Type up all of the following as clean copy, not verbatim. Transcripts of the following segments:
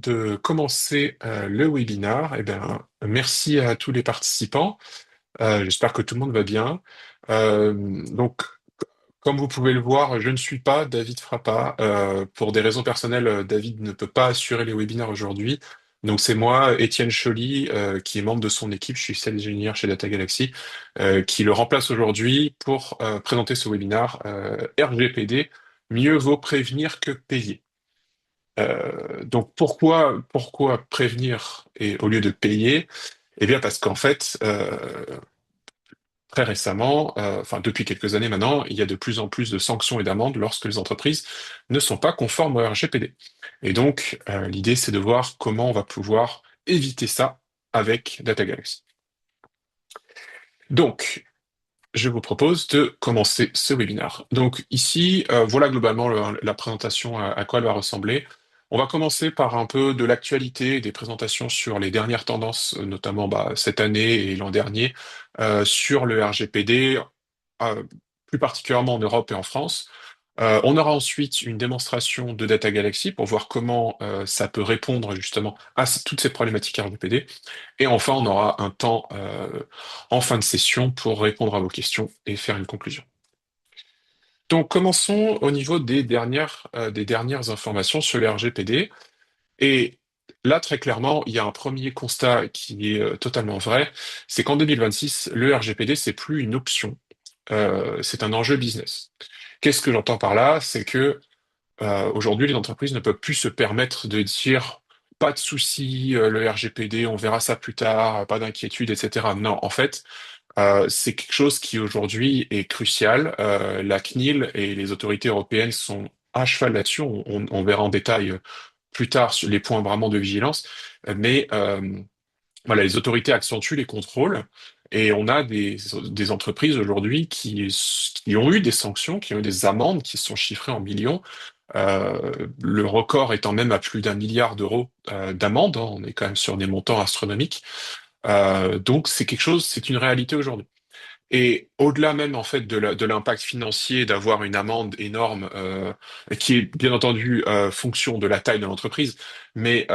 de commencer le webinaire, merci à tous les participants. J'espère que tout le monde va bien. Donc, comme vous pouvez le voir, je ne suis pas David Frappa. Pour des raisons personnelles, David ne peut pas assurer les webinaires aujourd'hui. Donc, c'est moi, Étienne Choly, qui est membre de son équipe. Je suis sales engineer chez Data Galaxy, qui le remplace aujourd'hui pour présenter ce webinaire RGPD. Mieux vaut prévenir que payer. Donc pourquoi prévenir et au lieu de payer? Eh bien parce qu'en fait, très récemment, enfin depuis quelques années maintenant, il y a de plus en plus de sanctions et d'amendes lorsque les entreprises ne sont pas conformes au RGPD. Et donc l'idée c'est de voir comment on va pouvoir éviter ça avec Data Galaxy. Donc je vous propose de commencer ce webinaire. Donc ici, voilà globalement la présentation à quoi elle va ressembler. On va commencer par un peu de l'actualité, des présentations sur les dernières tendances, notamment cette année et l'an dernier, sur le RGPD, euh, plus particulièrement en Europe et en France. On aura ensuite une démonstration de Data Galaxy pour voir comment ça peut répondre justement à toutes ces problématiques RGPD. Et enfin, on aura un temps en fin de session pour répondre à vos questions et faire une conclusion. Donc, commençons au niveau des dernières informations sur le RGPD. Et là, très clairement, il y a un premier constat qui est totalement vrai, c'est qu'en 2026, le RGPD, c'est plus une option, c'est un enjeu business. Qu'est-ce que j'entends par là? C'est que aujourd'hui, les entreprises ne peuvent plus se permettre de dire pas de souci, le RGPD, on verra ça plus tard, pas d'inquiétude, etc. Non, en fait, c'est quelque chose qui aujourd'hui est crucial. La CNIL et les autorités européennes sont à cheval là-dessus. On verra en détail plus tard sur les points vraiment de vigilance. Mais voilà, les autorités accentuent les contrôles. Et on a des entreprises aujourd'hui qui ont eu des sanctions, qui ont eu des amendes qui sont chiffrées en millions, le record étant même à plus d'1 milliard d'euros d'amende, hein. On est quand même sur des montants astronomiques. Donc c'est quelque chose, c'est une réalité aujourd'hui. Et au-delà même en fait de l'impact financier d'avoir une amende énorme, qui est bien entendu fonction de la taille de l'entreprise, mais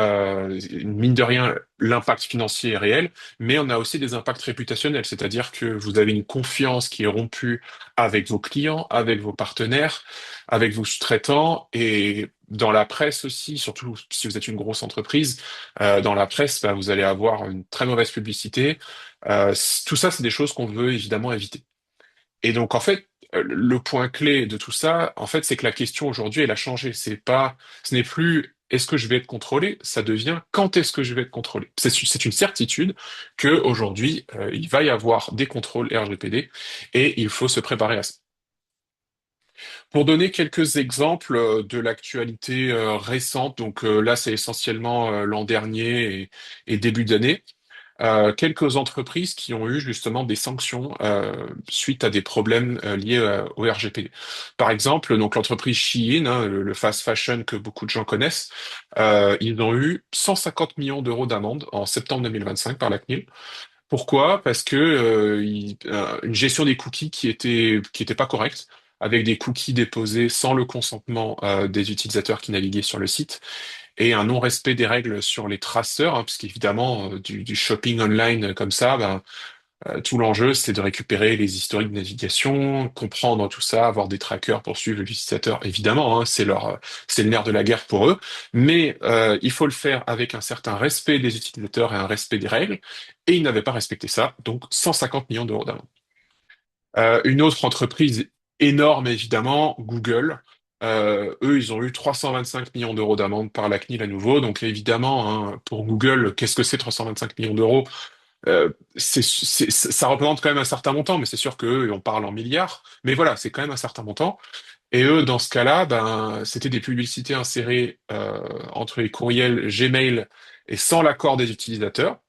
mine de rien l'impact financier est réel, mais on a aussi des impacts réputationnels, c'est-à-dire que vous avez une confiance qui est rompue avec vos clients, avec vos partenaires, avec vos sous-traitants et dans la presse aussi, surtout si vous êtes une grosse entreprise, dans la presse, vous allez avoir une très mauvaise publicité. Tout ça, c'est des choses qu'on veut évidemment éviter. Et donc, en fait, le point clé de tout ça, en fait, c'est que la question aujourd'hui, elle a changé. Ce n'est plus est-ce que je vais être contrôlé, ça devient quand est-ce que je vais être contrôlé. C'est une certitude que aujourd'hui, il va y avoir des contrôles RGPD et il faut se préparer à ça. Pour donner quelques exemples de l'actualité récente, donc là, c'est essentiellement l'an dernier et début d'année. Quelques entreprises qui ont eu justement des sanctions suite à des problèmes liés au RGPD. Par exemple, donc l'entreprise Shein, hein, le fast fashion que beaucoup de gens connaissent, ils ont eu 150 millions d'euros d'amende en septembre 2025 par la CNIL. Pourquoi? Parce que une gestion des cookies qui était pas correcte, avec des cookies déposés sans le consentement des utilisateurs qui naviguaient sur le site et un non-respect des règles sur les traceurs, hein, parce qu'évidemment, du shopping online comme ça, tout l'enjeu, c'est de récupérer les historiques de navigation, comprendre tout ça, avoir des trackers pour suivre l'utilisateur. Évidemment, hein, c'est le nerf de la guerre pour eux, mais il faut le faire avec un certain respect des utilisateurs et un respect des règles, et ils n'avaient pas respecté ça, donc 150 millions d'euros d'amende. Une autre entreprise énorme, évidemment, Google. Eux, ils ont eu 325 millions d'euros d'amende par la CNIL à nouveau. Donc évidemment, hein, pour Google, qu'est-ce que c'est 325 millions d'euros? Ça représente quand même un certain montant, mais c'est sûr qu'eux, on parle en milliards. Mais voilà, c'est quand même un certain montant. Et eux, dans ce cas-là, c'était des publicités insérées entre les courriels Gmail et sans l'accord des utilisateurs.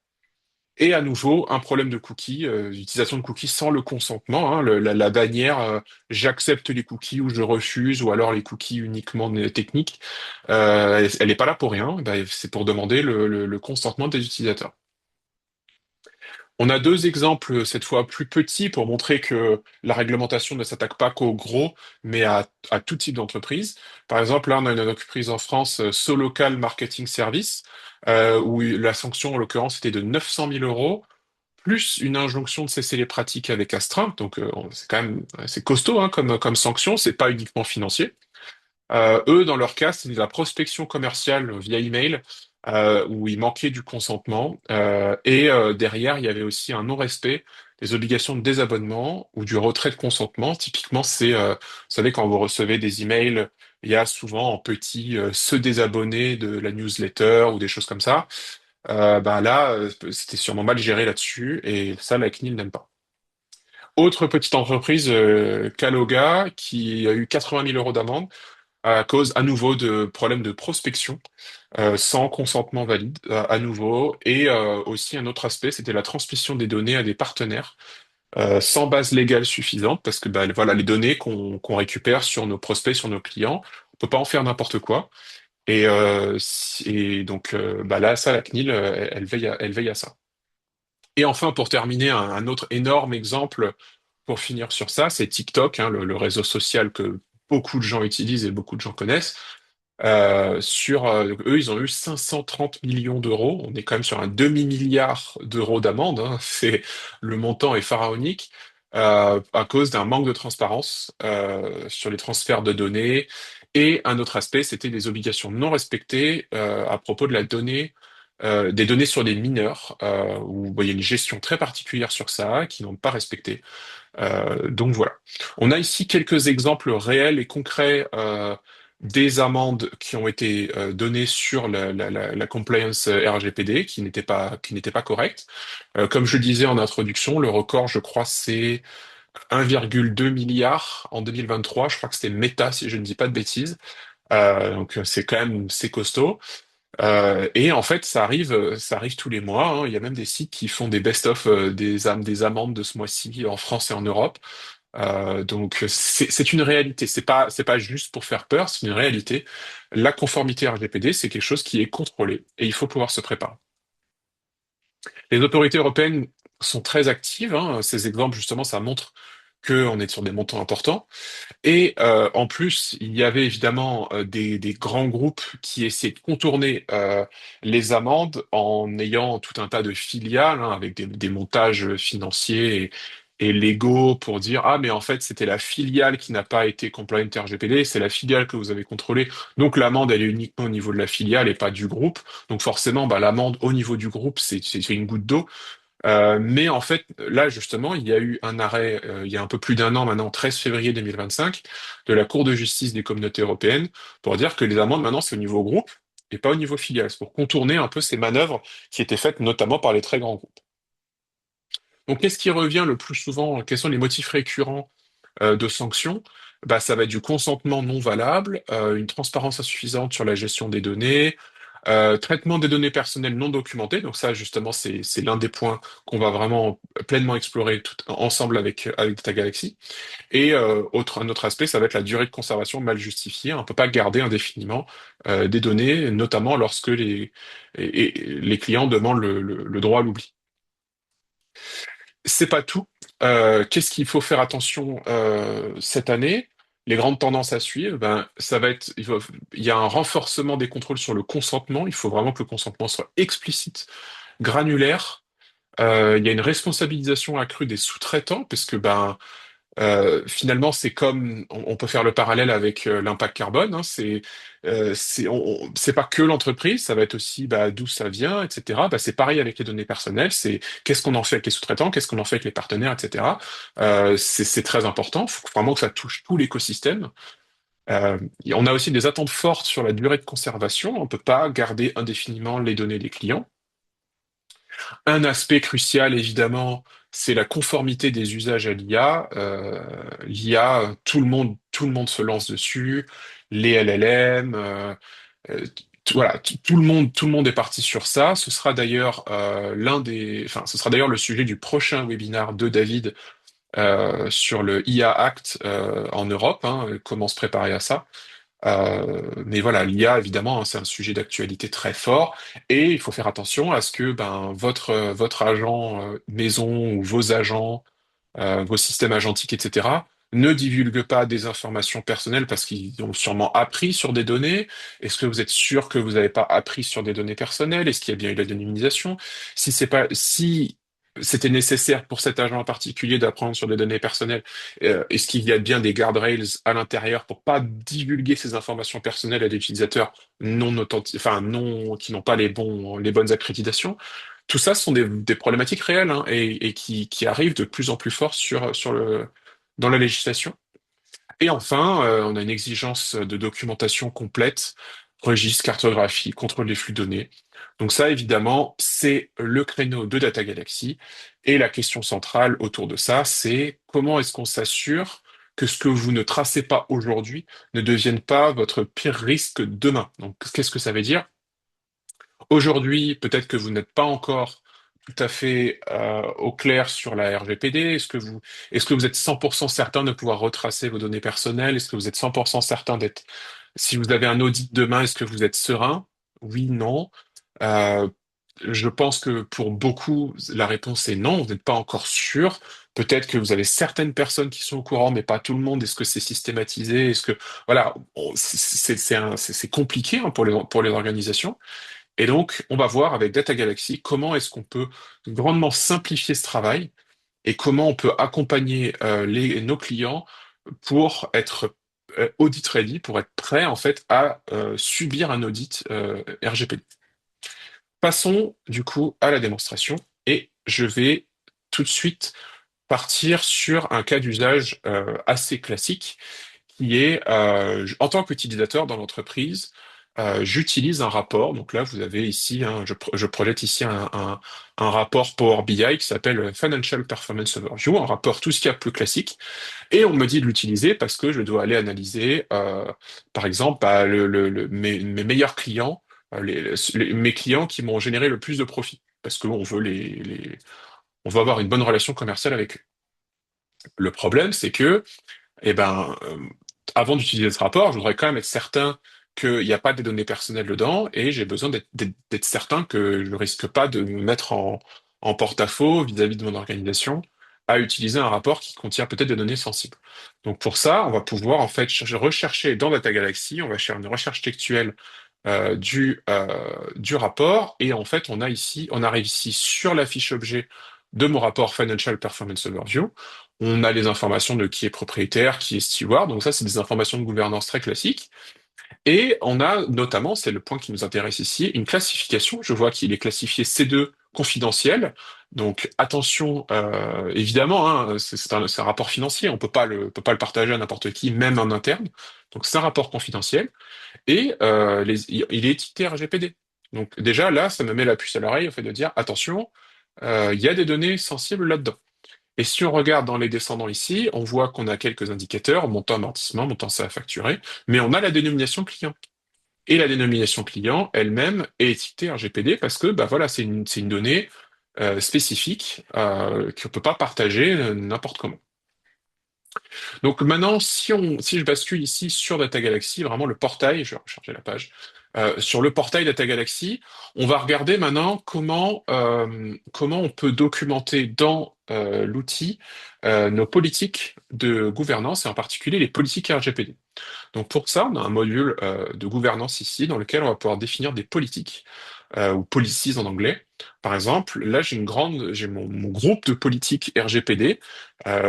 Et à nouveau, un problème de cookies, l'utilisation de cookies sans le consentement, hein, la bannière j'accepte les cookies ou je refuse, ou alors les cookies uniquement techniques, elle n'est pas là pour rien, c'est pour demander le consentement des utilisateurs. On a deux exemples, cette fois plus petits, pour montrer que la réglementation ne s'attaque pas qu'aux gros, mais à tout type d'entreprise. Par exemple, là, on a une entreprise en France, Solocal Marketing Service, où la sanction, en l'occurrence, était de 900 000 euros, plus une injonction de cesser les pratiques avec astreinte. Donc, c'est quand même c'est costaud hein, comme sanction, c'est pas uniquement financier. Eux, dans leur cas, c'est de la prospection commerciale via email où il manquait du consentement. Derrière, il y avait aussi un non-respect des obligations de désabonnement ou du retrait de consentement. Typiquement, vous savez, quand vous recevez des emails, il y a souvent en petit se désabonner de la newsletter ou des choses comme ça. Ben là, c'était sûrement mal géré là-dessus et ça, la CNIL n'aime pas. Autre petite entreprise, Caloga, qui a eu 80 000 euros d'amende à cause à nouveau de problèmes de prospection sans consentement valide à nouveau et aussi un autre aspect, c'était la transmission des données à des partenaires sans base légale suffisante parce que bah, voilà les données qu'on récupère sur nos prospects, sur nos clients, on peut pas en faire n'importe quoi et donc bah là ça la CNIL elle veille à ça. Et enfin pour terminer un autre énorme exemple pour finir sur ça, c'est TikTok, hein, le réseau social que beaucoup de gens utilisent et beaucoup de gens connaissent. Eux, ils ont eu 530 millions d'euros. On est quand même sur un demi-milliard d'euros d'amende, hein. Le montant est pharaonique à cause d'un manque de transparence sur les transferts de données. Et un autre aspect, c'était des obligations non respectées à propos de des données sur les mineurs, où il y a une gestion très particulière sur ça, qui n'ont pas respecté. Donc voilà. On a ici quelques exemples réels et concrets des amendes qui ont été données sur la compliance RGPD qui n'étaient pas correctes. Comme je le disais en introduction, le record, je crois, c'est 1,2 milliard en 2023. Je crois que c'était Meta, si je ne dis pas de bêtises. Donc c'est quand même c'est costaud. Et en fait, ça arrive tous les mois, hein. Il y a même des sites qui font des best-of des amendes de ce mois-ci en France et en Europe. Donc c'est une réalité. C'est pas juste pour faire peur, c'est une réalité. La conformité RGPD, c'est quelque chose qui est contrôlé et il faut pouvoir se préparer. Les autorités européennes sont très actives, hein. Ces exemples, justement, ça montre qu'on est sur des montants importants. Et en plus, il y avait évidemment des grands groupes qui essaient de contourner les amendes en ayant tout un tas de filiales hein, avec des montages financiers et légaux pour dire ah mais en fait c'était la filiale qui n'a pas été compliant RGPD, c'est la filiale que vous avez contrôlée, donc l'amende elle est uniquement au niveau de la filiale et pas du groupe, donc forcément bah, l'amende au niveau du groupe c'est une goutte d'eau. Mais en fait, là justement, il y a eu un arrêt, il y a un peu plus d'un an maintenant, 13 février 2025, de la Cour de justice des communautés européennes, pour dire que les amendes maintenant c'est au niveau groupe et pas au niveau filial. C'est pour contourner un peu ces manœuvres qui étaient faites notamment par les très grands groupes. Donc qu'est-ce qui revient le plus souvent? Quels sont les motifs récurrents de sanctions? Bah, ça va être du consentement non valable, une transparence insuffisante sur la gestion des données, traitement des données personnelles non documentées. Donc ça, justement, c'est l'un des points qu'on va vraiment pleinement explorer ensemble avec Data Galaxy. Et un autre aspect, ça va être la durée de conservation mal justifiée. On ne peut pas garder indéfiniment des données, notamment lorsque les clients demandent le droit à l'oubli. C'est pas tout. Qu'est-ce qu'il faut faire attention cette année? Les grandes tendances à suivre, ben, ça va être, il y a un renforcement des contrôles sur le consentement. Il faut vraiment que le consentement soit explicite, granulaire. Il y a une responsabilisation accrue des sous-traitants, parce que ben, finalement, c'est comme on peut faire le parallèle avec l'impact carbone. Hein, c'est pas que l'entreprise, ça va être aussi bah, d'où ça vient, etc. Bah, c'est pareil avec les données personnelles. C'est qu'est-ce qu'on en fait avec les sous-traitants, qu'est-ce qu'on en fait avec les partenaires, etc. C'est très important. Il faut vraiment que ça touche tout l'écosystème. On a aussi des attentes fortes sur la durée de conservation. On peut pas garder indéfiniment les données des clients. Un aspect crucial, évidemment, c'est la conformité des usages à l'IA. L'IA, tout le monde se lance dessus. Les LLM, voilà, tout le monde est parti sur ça. Ce sera d'ailleurs ce sera d'ailleurs le sujet du prochain webinaire de David sur le IA Act en Europe. Hein, comment se préparer à ça. Mais voilà, l'IA, évidemment, hein, c'est un sujet d'actualité très fort et il faut faire attention à ce que ben, votre agent maison ou vos agents vos systèmes agentiques, etc., ne divulguent pas des informations personnelles parce qu'ils ont sûrement appris sur des données. Est-ce que vous êtes sûr que vous n'avez pas appris sur des données personnelles? Est-ce qu'il y a bien eu la anonymisation? Si c'est pas, si c'était nécessaire pour cet agent en particulier d'apprendre sur des données personnelles, est-ce qu'il y a bien des guardrails à l'intérieur pour pas divulguer ces informations personnelles à des utilisateurs non authentiques, enfin non, qui n'ont pas les bonnes accréditations? Tout ça sont des problématiques réelles hein, et qui arrivent de plus en plus fort dans la législation. Et enfin, on a une exigence de documentation complète, registre, cartographie, contrôle des flux de données. Donc ça, évidemment, c'est le créneau de Data Galaxy. Et la question centrale autour de ça, c'est comment est-ce qu'on s'assure que ce que vous ne tracez pas aujourd'hui ne devienne pas votre pire risque demain. Donc, qu'est-ce que ça veut dire? Aujourd'hui, peut-être que vous n'êtes pas encore tout à fait au clair sur la RGPD. Est-ce que vous êtes 100% certain de pouvoir retracer vos données personnelles? Est-ce que vous êtes 100% certain d'être, si vous avez un audit demain, est-ce que vous êtes serein? Oui, non. Euh, je pense que pour beaucoup, la réponse est non, vous n'êtes pas encore sûr. Peut-être que vous avez certaines personnes qui sont au courant, mais pas tout le monde. Est-ce que c'est systématisé? Voilà, c'est compliqué hein, pour les organisations. Et donc, on va voir avec Data Galaxy comment est-ce qu'on peut grandement simplifier ce travail et comment on peut accompagner nos clients pour être audit ready, pour être prêt en fait à subir un audit RGPD. Passons du coup à la démonstration et je vais tout de suite partir sur un cas d'usage assez classique qui est, en tant qu'utilisateur dans l'entreprise, j'utilise un rapport. Donc là, vous avez ici, je projette ici un rapport Power BI qui s'appelle Financial Performance Overview, un rapport tout ce qu'il y a de plus classique. Et on me dit de l'utiliser parce que je dois aller analyser, par exemple, bah, mes meilleurs clients, mes clients qui m'ont généré le plus de profit. Parce qu'on veut on veut avoir une bonne relation commerciale avec eux. Le problème, c'est que eh ben, avant d'utiliser ce rapport, je voudrais quand même être certain qu'il n'y a pas des données personnelles dedans et j'ai besoin d'être certain que je ne risque pas de me mettre en porte-à-faux vis-à-vis de mon organisation à utiliser un rapport qui contient peut-être des données sensibles. Donc pour ça, on va pouvoir en fait rechercher dans Data Galaxy, on va faire une recherche textuelle du rapport et en fait on arrive ici sur la fiche objet de mon rapport Financial Performance Overview. On a les informations de qui est propriétaire, qui est steward, donc ça c'est des informations de gouvernance très classiques. Et on a notamment, c'est le point qui nous intéresse ici, une classification. Je vois qu'il est classifié C2 confidentiel. Donc attention, évidemment, hein, c'est un rapport financier, on peut pas le partager à n'importe qui, même en interne. Donc c'est un rapport confidentiel et il est étiqueté RGPD. Donc déjà là, ça me met la puce à l'oreille au fait de dire attention, il y a des données sensibles là-dedans. Et si on regarde dans les descendants ici, on voit qu'on a quelques indicateurs, montant amortissement, montant ça à facturer, mais on a la dénomination client. Et la dénomination client elle-même est étiquetée RGPD parce que bah voilà, c'est une donnée spécifique qu'on ne peut pas partager n'importe comment. Donc maintenant, si je bascule ici sur Data Galaxy, vraiment le portail, je vais recharger la page, sur le portail Data Galaxy, on va regarder maintenant comment on peut documenter dans l'outil nos politiques de gouvernance et en particulier les politiques RGPD. Donc pour ça, on a un module de gouvernance ici dans lequel on va pouvoir définir des politiques ou policies en anglais. Par exemple, là j'ai mon groupe de politiques RGPD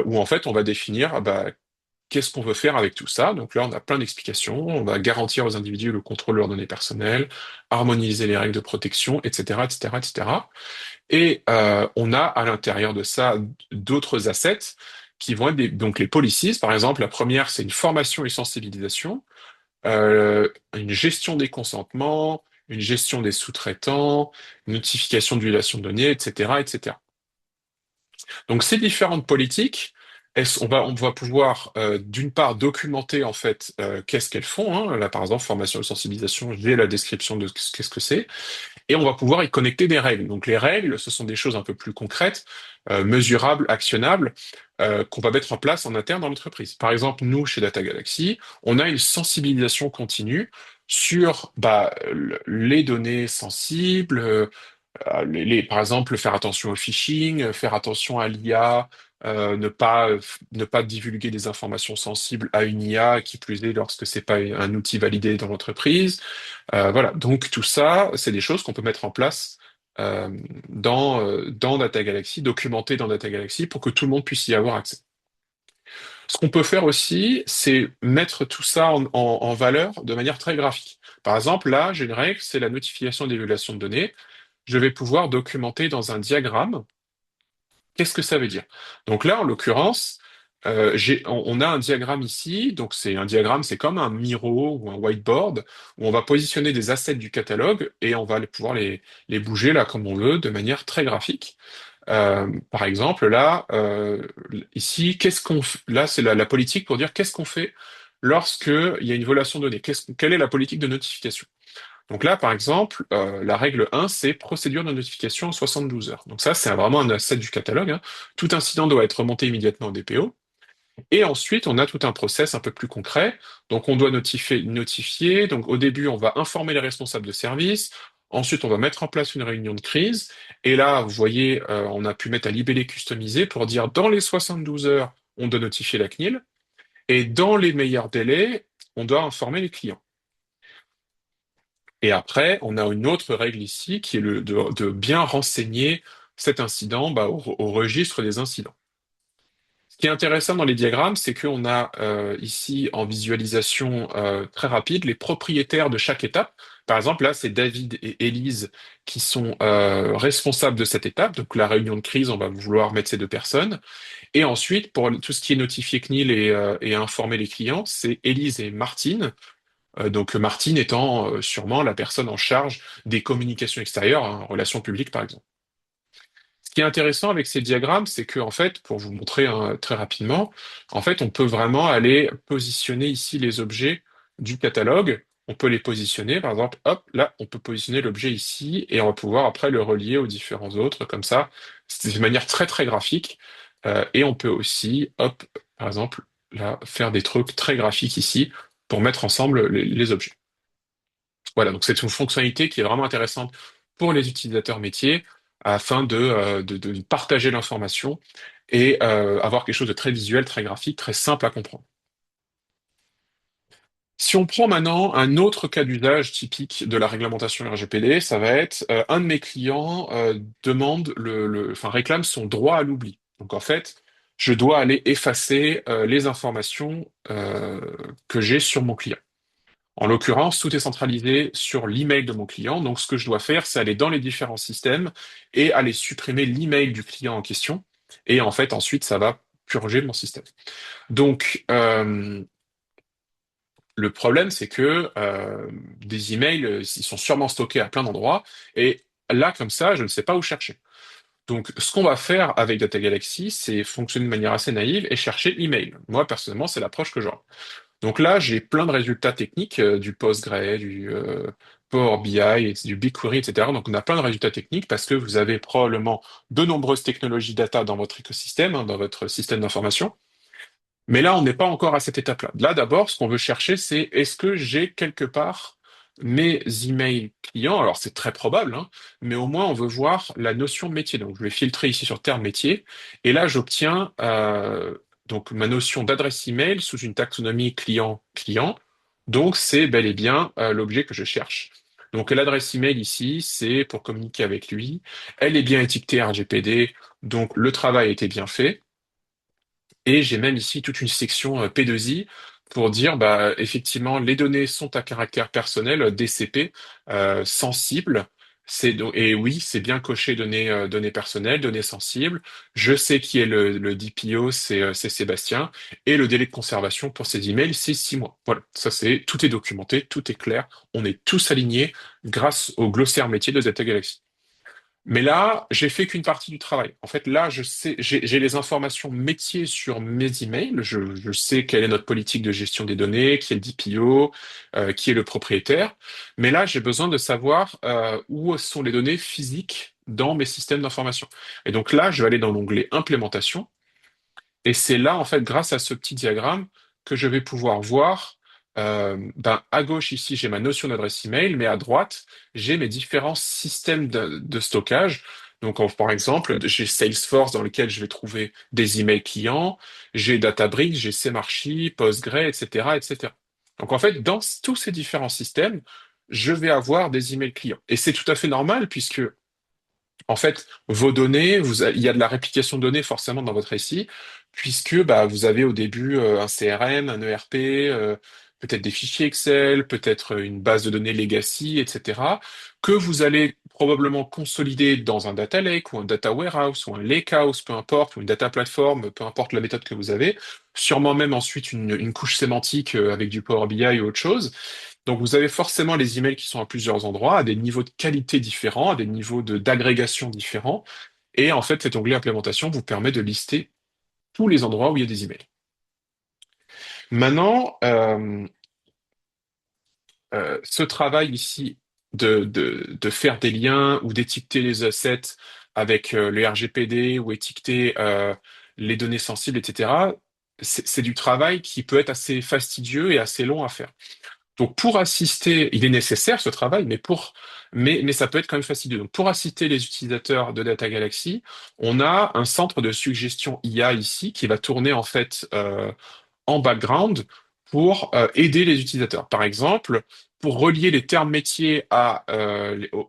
où en fait on va définir bah, qu'est-ce qu'on veut faire avec tout ça. Donc là on a plein d'explications. On va garantir aux individus le contrôle de leurs données personnelles, harmoniser les règles de protection, etc., etc., etc. Et on a à l'intérieur de ça d'autres assets qui vont être donc les policies. Par exemple, la première c'est une formation et sensibilisation une gestion des consentements, une gestion des sous-traitants, une notification de violation de données, etc., etc. Donc ces différentes politiques, on va pouvoir d'une part documenter en fait qu'est-ce qu'elles font, hein. Là par exemple formation et sensibilisation, j'ai la description de qu'est-ce que c'est, et on va pouvoir y connecter des règles. Donc les règles, ce sont des choses un peu plus concrètes, mesurables, actionnables, qu'on va mettre en place en interne dans l'entreprise. Par exemple, nous, chez Data Galaxy, on a une sensibilisation continue sur les données sensibles, par exemple, faire attention au phishing, faire attention à l'IA, ne pas divulguer des informations sensibles à une IA, qui plus est lorsque c'est pas un outil validé dans l'entreprise. Voilà, donc tout ça, c'est des choses qu'on peut mettre en place dans Data Galaxy, documentées dans Data Galaxy pour que tout le monde puisse y avoir accès. Ce qu'on peut faire aussi, c'est mettre tout ça en valeur de manière très graphique. Par exemple, là, j'ai une règle, c'est la notification d'évaluation de données. Je vais pouvoir documenter dans un diagramme. Qu'est-ce que ça veut dire? Donc là, en l'occurrence, on a un diagramme ici. Donc c'est un diagramme, c'est comme un Miro ou un whiteboard où on va positionner des assets du catalogue et on va pouvoir les bouger là comme on veut de manière très graphique. Par exemple, là, ici, là, c'est la politique pour dire qu'est-ce qu'on fait lorsque il y a une violation de données. Quelle est la politique de notification? Donc là, par exemple, la règle 1, c'est procédure de notification en 72 heures. Donc ça, c'est vraiment un asset du catalogue, hein. Tout incident doit être remonté immédiatement au DPO. Et ensuite, on a tout un process un peu plus concret. Donc on doit notifier. Donc au début, on va informer les responsables de service. Ensuite, on va mettre en place une réunion de crise. Et là, vous voyez, on a pu mettre un libellé customisé pour dire dans les 72 heures, on doit notifier la CNIL. Et dans les meilleurs délais, on doit informer les clients. Et après, on a une autre règle ici qui est de bien renseigner cet incident au registre des incidents. Ce qui est intéressant dans les diagrammes, c'est qu'on a ici en visualisation très rapide les propriétaires de chaque étape. Par exemple, là, c'est David et Élise qui sont responsables de cette étape. Donc, la réunion de crise, on va vouloir mettre ces deux personnes. Et ensuite, pour tout ce qui est notifié CNIL et informer les clients, c'est Élise et Martine. Donc Martine étant sûrement la personne en charge des communications extérieures, hein, en relations publiques par exemple. Ce qui est intéressant avec ces diagrammes, c'est que en fait, pour vous montrer hein, très rapidement, en fait, on peut vraiment aller positionner ici les objets du catalogue. On peut les positionner, par exemple, hop, là, on peut positionner l'objet ici et on va pouvoir après le relier aux différents autres, comme ça. C'est de manière très très graphique. Et on peut aussi, hop, par exemple, là, faire des trucs très graphiques ici pour mettre ensemble les objets. Voilà, donc c'est une fonctionnalité qui est vraiment intéressante pour les utilisateurs métiers afin de partager l'information et avoir quelque chose de très visuel, très graphique, très simple à comprendre. Si on prend maintenant un autre cas d'usage typique de la réglementation RGPD, ça va être un de mes clients demande enfin réclame son droit à l'oubli. Donc en fait, je dois aller effacer les informations que j'ai sur mon client. En l'occurrence, tout est centralisé sur l'email de mon client. Donc, ce que je dois faire, c'est aller dans les différents systèmes et aller supprimer l'email du client en question. Et en fait, ensuite, ça va purger mon système. Donc, le problème, c'est que des emails, ils sont sûrement stockés à plein d'endroits. Et là, comme ça, je ne sais pas où chercher. Donc, ce qu'on va faire avec Data Galaxy, c'est fonctionner de manière assez naïve et chercher l'email. Moi, personnellement, c'est l'approche que j'aurai. Donc là, j'ai plein de résultats techniques, du Postgre, du Power BI, du BigQuery, etc. Donc on a plein de résultats techniques parce que vous avez probablement de nombreuses technologies data dans votre écosystème, hein, dans votre système d'information. Mais là, on n'est pas encore à cette étape-là. Là, d'abord, ce qu'on veut chercher, c'est est-ce que j'ai quelque part mes emails clients? Alors c'est très probable, hein, mais au moins on veut voir la notion de métier. Donc je vais filtrer ici sur terme métier, et là j'obtiens donc ma notion d'adresse email sous une taxonomie client-client. Donc c'est bel et bien l'objet que je cherche. Donc l'adresse email ici, c'est pour communiquer avec lui. Elle est bien étiquetée RGPD, donc le travail a été bien fait. Et j'ai même ici toute une section P2I pour dire, bah, effectivement, les données sont à caractère personnel, DCP, sensibles. Et oui, c'est bien coché données personnelles, données sensibles. Je sais qui est le DPO, c'est Sébastien. Et le délai de conservation pour ces emails, c'est 6 mois. Voilà, tout est documenté, tout est clair. On est tous alignés grâce au glossaire métier de Zeta Galaxy. Mais là, j'ai fait qu'une partie du travail. En fait, là, je sais, j'ai les informations métiers sur mes emails. Je sais quelle est notre politique de gestion des données, qui est le DPO, qui est le propriétaire. Mais là, j'ai besoin de savoir où sont les données physiques dans mes systèmes d'information. Et donc là, je vais aller dans l'onglet Implémentation. Et c'est là, en fait, grâce à ce petit diagramme, que je vais pouvoir voir, ben, à gauche ici, j'ai ma notion d'adresse email, mais à droite, j'ai mes différents systèmes de stockage. Donc, par exemple, j'ai Salesforce dans lequel je vais trouver des emails clients, j'ai Databricks, j'ai SEMarchi, Postgre, etc., etc. Donc, en fait, dans tous ces différents systèmes, je vais avoir des emails clients. Et c'est tout à fait normal puisque en fait, vos données, il y a de la réplication de données forcément dans votre SI, puisque bah, vous avez au début un CRM, un ERP, peut-être des fichiers Excel, peut-être une base de données legacy, etc., que vous allez probablement consolider dans un data lake ou un data warehouse ou un lakehouse, peu importe, ou une data platform, peu importe la méthode que vous avez, sûrement même ensuite une couche sémantique avec du Power BI ou autre chose. Donc vous avez forcément les emails qui sont à plusieurs endroits, à des niveaux de qualité différents, à des niveaux d'agrégation différents. Et en fait, cet onglet implémentation vous permet de lister tous les endroits où il y a des emails. Maintenant, ce travail ici de faire des liens ou d'étiqueter les assets avec le RGPD ou étiqueter les données sensibles, etc., c'est du travail qui peut être assez fastidieux et assez long à faire. Donc pour assister, il est nécessaire ce travail, mais ça peut être quand même fastidieux. Donc pour assister les utilisateurs de Data Galaxy, on a un centre de suggestion IA ici qui va tourner en fait en background pour aider les utilisateurs. Par exemple, pour relier les termes métiers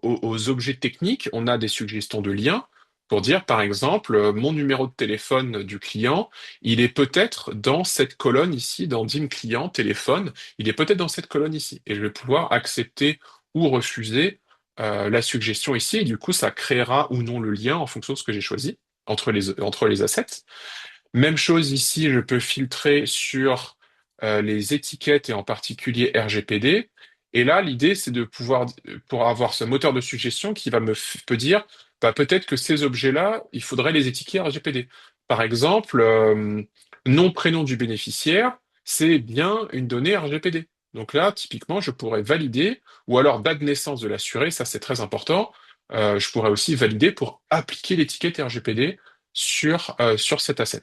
aux objets techniques, on a des suggestions de liens pour dire, par exemple, mon numéro de téléphone du client, il est peut-être dans cette colonne ici, dans DIM client, téléphone, il est peut-être dans cette colonne ici. Et je vais pouvoir accepter ou refuser la suggestion ici, et du coup, ça créera ou non le lien en fonction de ce que j'ai choisi entre les assets. Même chose ici, je peux filtrer sur les étiquettes et en particulier RGPD. Et là, l'idée, c'est de pouvoir, pour avoir ce moteur de suggestion qui peut dire, bah, peut-être que ces objets-là, il faudrait les étiqueter RGPD. Par exemple, nom, prénom du bénéficiaire, c'est bien une donnée RGPD. Donc là, typiquement, je pourrais valider, ou alors date de naissance de l'assuré, ça c'est très important. Je pourrais aussi valider pour appliquer l'étiquette RGPD sur cet asset.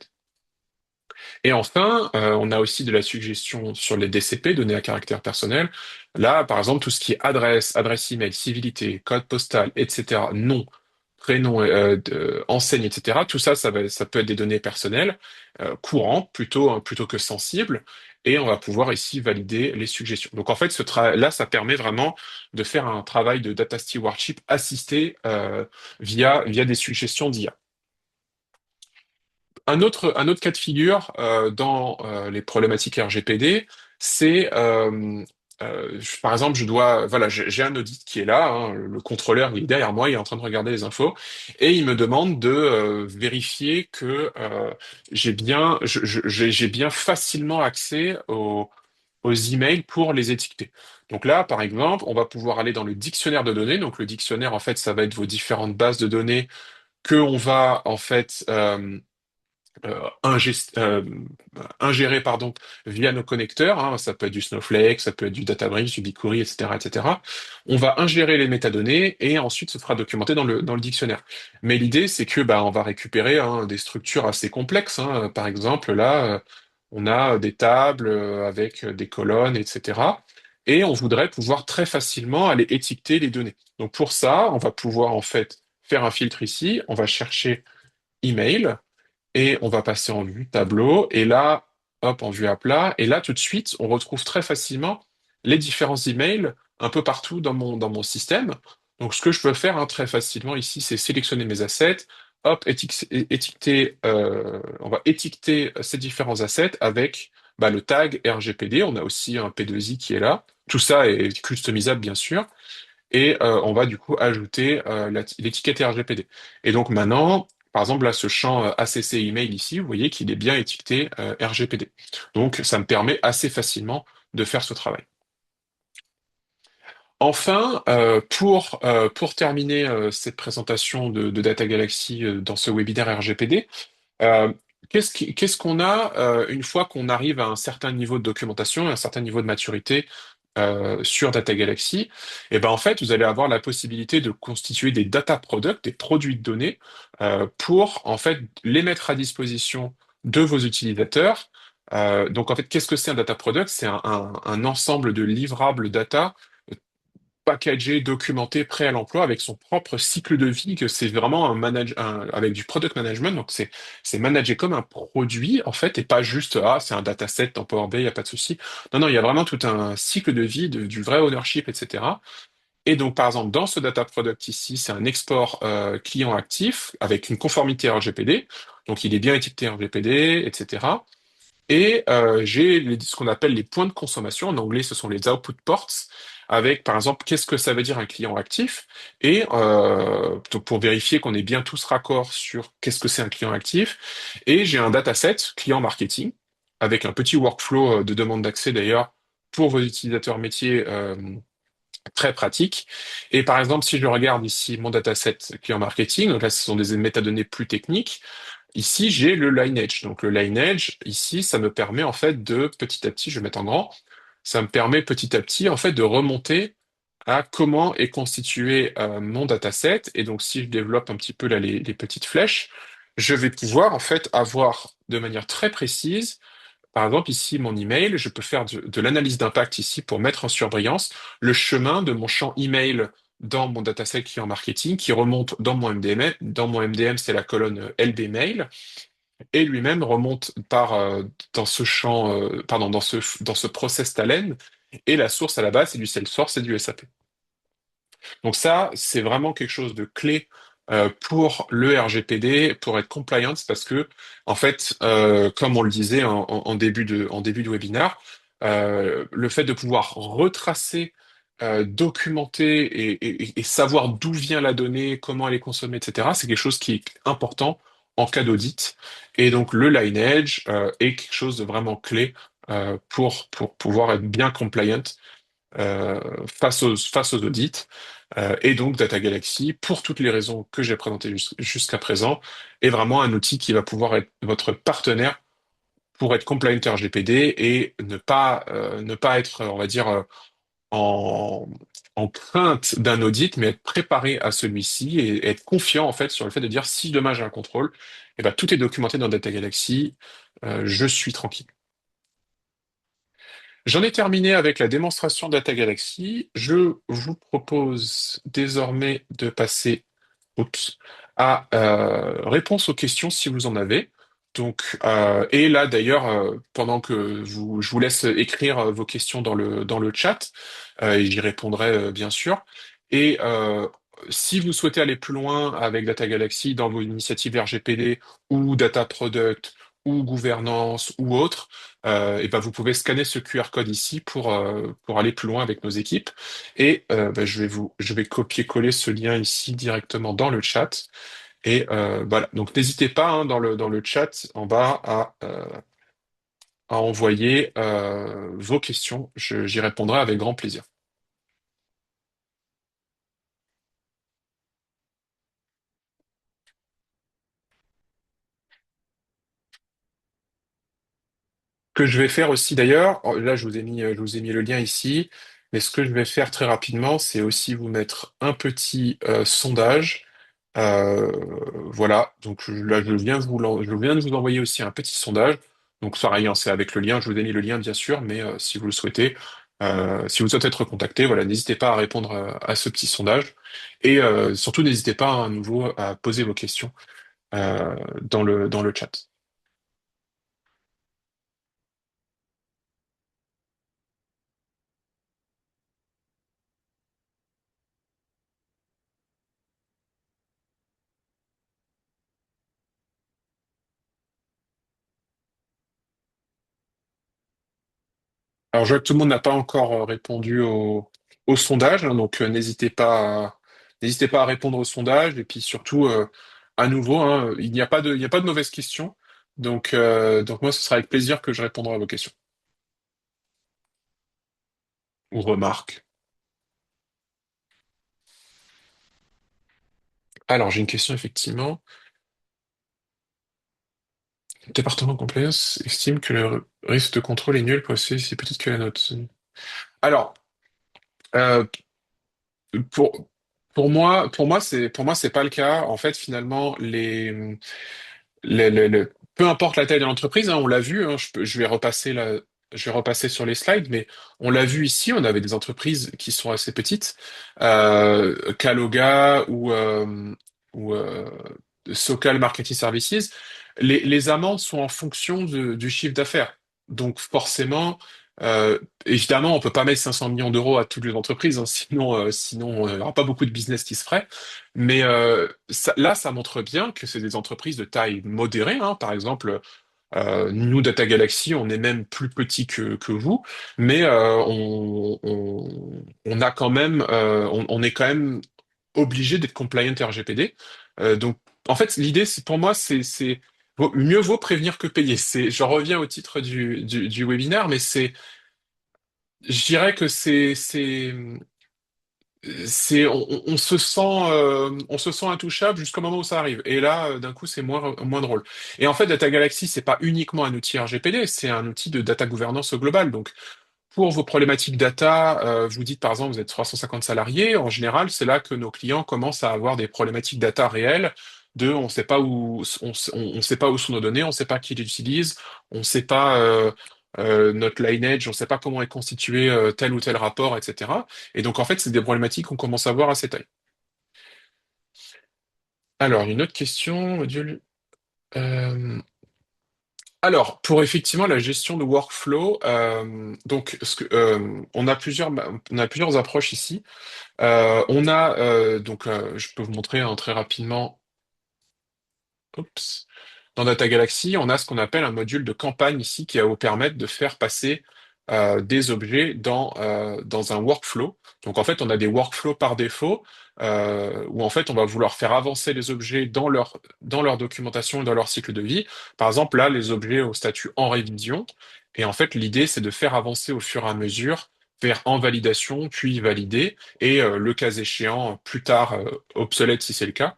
Et enfin, on a aussi de la suggestion sur les DCP, données à caractère personnel. Là, par exemple, tout ce qui est adresse email, civilité, code postal, etc., nom, prénom, enseigne, etc., tout ça, ça peut être des données personnelles, courantes, plutôt, hein, plutôt que sensibles, et on va pouvoir ici valider les suggestions. Donc en fait, là, ça permet vraiment de faire un travail de data stewardship assisté via des suggestions d'IA. Un autre cas de figure dans les problématiques RGPD, c'est par exemple, voilà, j'ai un audit qui est là, hein, le contrôleur il est derrière moi, il est en train de regarder les infos, et il me demande de vérifier que j'ai bien facilement accès aux emails pour les étiqueter. Donc là, par exemple, on va pouvoir aller dans le dictionnaire de données. Donc le dictionnaire, en fait, ça va être vos différentes bases de données que on va en fait ingéré pardon, via nos connecteurs, hein, ça peut être du Snowflake, ça peut être du Databricks, du BigQuery, etc., etc. On va ingérer les métadonnées et ensuite ce sera documenté dans le dictionnaire. Mais l'idée, c'est que bah, on va récupérer hein, des structures assez complexes. Hein. Par exemple, là, on a des tables avec des colonnes, etc. Et on voudrait pouvoir très facilement aller étiqueter les données. Donc pour ça, on va pouvoir en fait faire un filtre ici. On va chercher email et on va passer en vue tableau, et là, hop, en vue à plat, et là, tout de suite, on retrouve très facilement les différents emails un peu partout dans mon système. Donc, ce que je peux faire hein, très facilement ici, c'est sélectionner mes assets, hop, étiqueter, on va étiqueter ces différents assets avec bah, le tag RGPD. On a aussi un P2I qui est là. Tout ça est customisable, bien sûr et on va du coup ajouter l'étiquette RGPD. Et donc maintenant, par exemple, là, ce champ ACC email ici, vous voyez qu'il est bien étiqueté RGPD. Donc ça me permet assez facilement de faire ce travail. Enfin, pour terminer cette présentation de Data Galaxy dans ce webinaire RGPD, euh, qu'est-ce qu'on a une fois qu'on arrive à un certain niveau de documentation, un certain niveau de maturité sur Data Galaxy? Et ben en fait, vous allez avoir la possibilité de constituer des data products, des produits de données, pour en fait les mettre à disposition de vos utilisateurs. Donc en fait, qu'est-ce que c'est un data product? C'est un ensemble de livrables data packagé, documenté, prêt à l'emploi avec son propre cycle de vie, que c'est vraiment avec du product management, donc c'est managé comme un produit en fait, et pas juste c'est un dataset dans Power BI, il n'y a pas de souci. Non, non, il y a vraiment tout un cycle de vie, du vrai ownership, etc. Et donc par exemple dans ce data product ici, c'est un export client actif avec une conformité RGPD, donc il est bien étiqueté RGPD, etc. Et j'ai ce qu'on appelle les points de consommation. En anglais, ce sont les output ports. Avec, par exemple, qu'est-ce que ça veut dire un client actif? Et donc pour vérifier qu'on est bien tous raccords sur qu'est-ce que c'est un client actif. Et j'ai un dataset client marketing avec un petit workflow de demande d'accès d'ailleurs pour vos utilisateurs métiers très pratique. Et par exemple, si je regarde ici mon dataset client marketing, donc là, ce sont des métadonnées plus techniques. Ici, j'ai le lineage. Donc le lineage, ici, ça me permet en fait de petit à petit, je vais mettre en grand, ça me permet petit à petit en fait de remonter à comment est constitué mon dataset. Et donc si je développe un petit peu là les petites flèches, je vais pouvoir en fait avoir de manière très précise, par exemple ici mon email, je peux faire de l'analyse d'impact ici pour mettre en surbrillance le chemin de mon champ email dans mon dataset client marketing qui remonte dans mon MDM. Dans mon MDM, c'est la colonne LB mail et lui-même remonte dans ce champ, pardon, dans ce process talent, et la source à la base, c'est du Salesforce et du SAP. Donc ça, c'est vraiment quelque chose de clé pour le RGPD, pour être compliant, parce que, en fait, comme on le disait en début de webinaire, le fait de pouvoir retracer, documenter et savoir d'où vient la donnée, comment elle est consommée, etc., c'est quelque chose qui est important en cas d'audit. Et donc le lineage est quelque chose de vraiment clé pour pouvoir être bien compliant face aux audits. Et donc Data Galaxy, pour toutes les raisons que j'ai présentées jusqu'à présent, est vraiment un outil qui va pouvoir être votre partenaire pour être compliant RGPD et ne pas être, on va dire, en, en crainte d'un audit, mais être préparé à celui-ci et être confiant en fait sur le fait de dire si demain j'ai un contrôle, eh ben, tout est documenté dans Data Galaxy, je suis tranquille. J'en ai terminé avec la démonstration Data Galaxy. Je vous propose désormais de passer, oups, à réponse aux questions si vous en avez. Donc, et là d'ailleurs, pendant que je vous laisse écrire vos questions dans le chat, et j'y répondrai bien sûr. Et si vous souhaitez aller plus loin avec Data Galaxy dans vos initiatives RGPD ou Data Product ou gouvernance ou autre, et ben vous pouvez scanner ce QR code ici pour aller plus loin avec nos équipes. Et ben, je vais copier-coller ce lien ici directement dans le chat. Et voilà. Donc n'hésitez pas hein, dans le chat en bas à envoyer vos questions. J'y répondrai avec grand plaisir. Que je vais faire aussi d'ailleurs, là je vous ai mis le lien ici, mais ce que je vais faire très rapidement, c'est aussi vous mettre un petit sondage. Euh, voilà, donc là je viens de vous envoyer aussi un petit sondage. Donc pareil, hein, c'est avec le lien, je vous ai mis le lien bien sûr, mais si vous souhaitez être contacté, voilà, n'hésitez pas à répondre à ce petit sondage. Et surtout n'hésitez pas hein, à nouveau à poser vos questions dans le chat. Alors, je vois que tout le monde n'a pas encore répondu au sondage, hein, donc n'hésitez pas à répondre au sondage. Et puis surtout, à nouveau, hein, il n'y a pas de mauvaises questions. Donc moi, ce sera avec plaisir que je répondrai à vos questions ou remarques. Alors, j'ai une question effectivement. Le département compliance estime que le risque de contrôle est nul pour c'est peut-être que la note. Alors, euh, pour, pour moi, c'est pas le cas. En fait, finalement, peu importe la taille de l'entreprise, hein, on l'a vu, hein, je vais repasser sur les slides, mais on l'a vu ici, on avait des entreprises qui sont assez petites, Kaloga ou Sokal Marketing Services. Les amendes sont en fonction du chiffre d'affaires. Donc forcément, évidemment, on peut pas mettre 500 millions d'euros à toutes les entreprises, hein, sinon, il n'y aura pas beaucoup de business qui se ferait. Mais là, ça montre bien que c'est des entreprises de taille modérée, hein. Par exemple, nous, Data Galaxy, on est même plus petit que vous, mais on a quand même, on est quand même obligé d'être compliant RGPD. Donc, en fait, l'idée, pour moi, mieux vaut prévenir que payer. Je reviens au titre du webinaire, mais je dirais que on se sent intouchable jusqu'au moment où ça arrive. Et là, d'un coup, c'est moins drôle. Et en fait, Data Galaxy, c'est pas uniquement un outil RGPD, c'est un outil de data gouvernance au global. Donc, pour vos problématiques data, vous dites par exemple, vous êtes 350 salariés. En général, c'est là que nos clients commencent à avoir des problématiques data réelles. On sait pas on sait pas où sont nos données, on sait pas qui les utilise, on sait pas notre lineage, on sait pas comment est constitué tel ou tel rapport, etc. Et donc en fait, c'est des problématiques qu'on commence à voir à cette taille. Alors, une autre question, module. Euh, alors, pour effectivement la gestion de workflow, donc on a plusieurs approches ici. Je peux vous montrer hein, très rapidement. Oups. Dans Data Galaxy, on a ce qu'on appelle un module de campagne ici qui va vous permettre de faire passer des objets dans un workflow. Donc en fait, on a des workflows par défaut où en fait on va vouloir faire avancer les objets dans leur documentation et dans leur cycle de vie. Par exemple, là, les objets au statut en révision. Et en fait, l'idée, c'est de faire avancer au fur et à mesure vers en validation, puis valider, et le cas échéant, plus tard, obsolète si c'est le cas.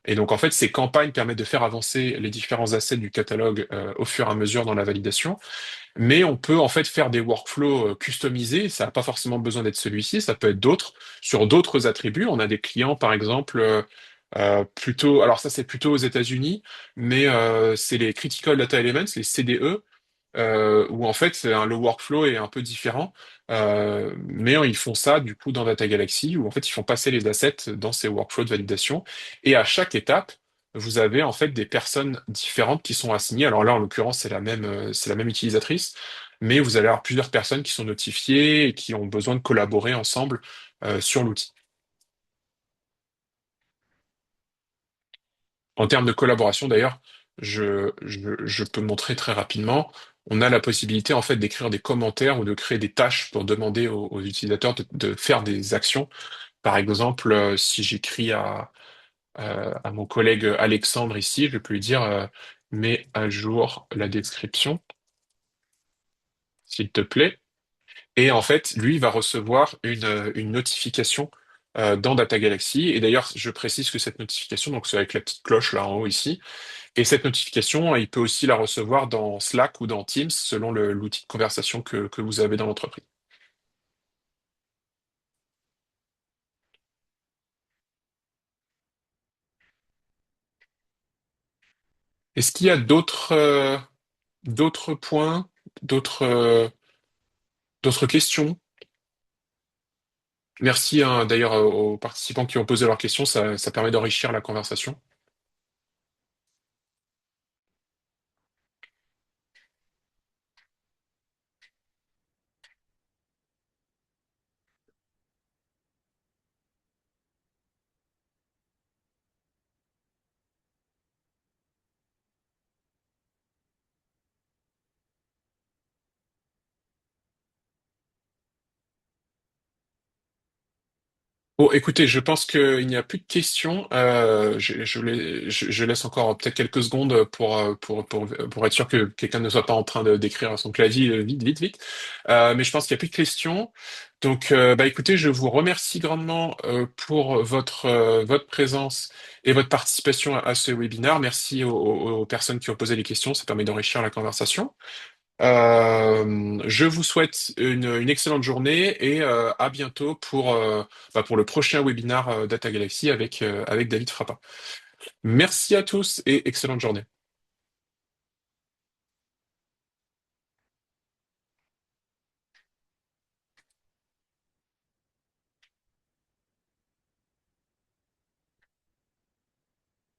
Et donc, en fait, ces campagnes permettent de faire avancer les différents assets du catalogue au fur et à mesure dans la validation. Mais on peut en fait faire des workflows customisés. Ça n'a pas forcément besoin d'être celui-ci. Ça peut être d'autres sur d'autres attributs. On a des clients, par exemple, plutôt. Alors ça, c'est plutôt aux États-Unis, mais c'est les Critical Data Elements, les CDE, où en fait le workflow est un peu différent, mais ils font ça du coup dans Data Galaxy, où en fait ils font passer les assets dans ces workflows de validation, et à chaque étape, vous avez en fait des personnes différentes qui sont assignées. Alors là, en l'occurrence, c'est la même utilisatrice, mais vous allez avoir plusieurs personnes qui sont notifiées et qui ont besoin de collaborer ensemble sur l'outil. En termes de collaboration, d'ailleurs, je peux montrer très rapidement. On a la possibilité en fait d'écrire des commentaires ou de créer des tâches pour demander aux utilisateurs de faire des actions. Par exemple, si j'écris à mon collègue Alexandre ici, je peux lui dire mets à jour la description, s'il te plaît. Et en fait, lui va recevoir une notification dans Data Galaxy. Et d'ailleurs, je précise que cette notification, donc c'est avec la petite cloche là en haut ici. Et cette notification, il peut aussi la recevoir dans Slack ou dans Teams, selon l'outil de conversation que vous avez dans l'entreprise. Est-ce qu'il y a d'autres points, d'autres d'autres questions? Merci hein, d'ailleurs aux participants qui ont posé leurs questions, ça permet d'enrichir la conversation. Bon, écoutez, je pense qu'il n'y a plus de questions. Je laisse encore peut-être quelques secondes pour être sûr que quelqu'un ne soit pas en train d'écrire à son clavier vite, vite, vite. Mais je pense qu'il n'y a plus de questions. Donc, bah écoutez, je vous remercie grandement pour votre présence et votre participation à ce webinaire. Merci aux personnes qui ont posé les questions, ça permet d'enrichir la conversation. Je vous souhaite une excellente journée et à bientôt pour le prochain webinaire Data Galaxy avec David Frappa. Merci à tous et excellente journée.